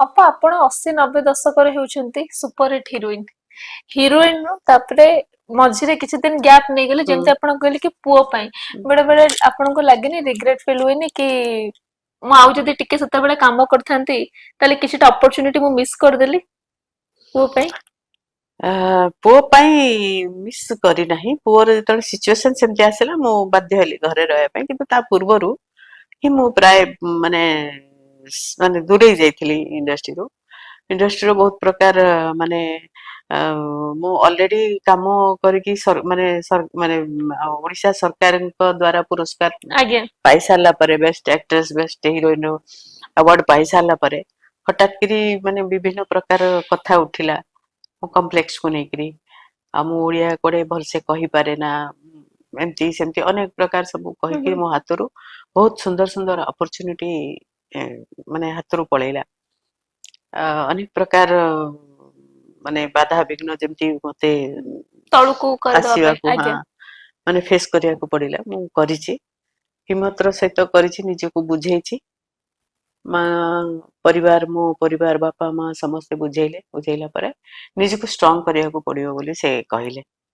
ଅପା ଆପଣ 80-90 ଦଶକରେ ହେଉଛନ୍ତି ସୁପର ହିଟ୍ ହିରୋଇନ। ହିରୋଇନରୁ ତାପରେ ମଝିରେ କିଛି ଦିନ ଗ୍ୟାପ୍ ନେଇଗଲେ, ହୁଁ ଯେମିତି ଆପଣ କହିଲେ କି ପୁଅ ପାଇଁ ହୁଁ। ବେଳେ ବେଳେ ଆପଣଙ୍କୁ ଲାଗେନି, ରିଗ୍ରେଟ ଫିଲ୍ ହୁଏନି କି ମୁଁ ଆଉ ଯଦି ଟିକେ ସେତେବେଳେ କାମ କରିଥାନ୍ତି ତାହେଲେ କିଛିଟା ଅପରଚୁନିଟି ମୁଁ ମିସ୍ କରିଦେଲି ପୁଅ ପାଇଁ? ପୁଅ ପାଇଁ ମିସ୍ କରିନାହିଁ। ପୁଅର ଯେତେବେଳେ ସିଚୁଏସନ ସେମିତି ଆସିଲା ମୁଁ ବାଧ୍ୟ ହେଲି ଘରେ ରହିବା ପାଇଁ, କିନ୍ତୁ ତା ପୂର୍ବରୁ ହିଁ ମୁଁ ପ୍ରାୟ ମାନେ ମାନେ ଦୂରେଇ ଯାଇଥିଲି ଇଣ୍ଡଷ୍ଟ୍ରିରୁ। ଇଣ୍ଡଷ୍ଟ୍ରିର ବହୁତ ପ୍ରକାର ମାନେ ମୁଁ ଅଲରେଡି କାମ କରିକି ମାନେ ଓଡିଶା ସରକାରଙ୍କ ଦ୍ଵାରା ପୁରସ୍କାର ଆଜ୍ଞା। ପାଇ ସାରିଲା ପରେ, best actress best heroine award ପାଇ ସାରିଲା ପରେ ହଠାତ୍ କରି ମାନେ ବିଭିନ୍ନ ପ୍ରକାର କଥା ଉଠିଲା ମୋ କମ୍ପ୍ଲେକ୍ସକୁ ନେଇକରି। ଆଉ ମୁଁ ଓଡିଆ କୁଆଡେ ଭଲସେ କହିପାରେ ନା, ଏମତି ସେମିତି ଅନେକ ପ୍ରକାର ସବୁ ହୁଁ କହିକି ହୁଁ ମୋ ହାତରୁ ବହୁତ ସୁନ୍ଦର ସୁନ୍ଦର ଅପରଚୁନିଟି ମାନେ ହାତରୁ ପଳେଇଲା। ଅନେକ ପ୍ରକାର ମାନେ ବାଧାବିଘ୍ନ ଯେମିତି ମତେ ତଳକୁ କରିଦବା ପାଇଁ ଆସିବାକୁ, ହଁ, ଆଜ୍ଞା। ମାନେ ଫେସ୍ କରିବାକୁ ପଡିଲା। ମୁଁ କରିଛି, ହିମ୍ମତର ସହିତ କରିଛି, ନିଜକୁ ବୁଝେଇଛି। ମା ପରିବାର, ମୋ ପରିବାର, ବାପା ମା ସମସ୍ତେ ବୁଝେଇଲେ। ବୁଝେଇଲା ପରେ ନିଜକୁ ଷ୍ଟ୍ରଙ୍ଗ କରିବାକୁ ପଡିବ ବୋଲି ସେ କହିଲେ।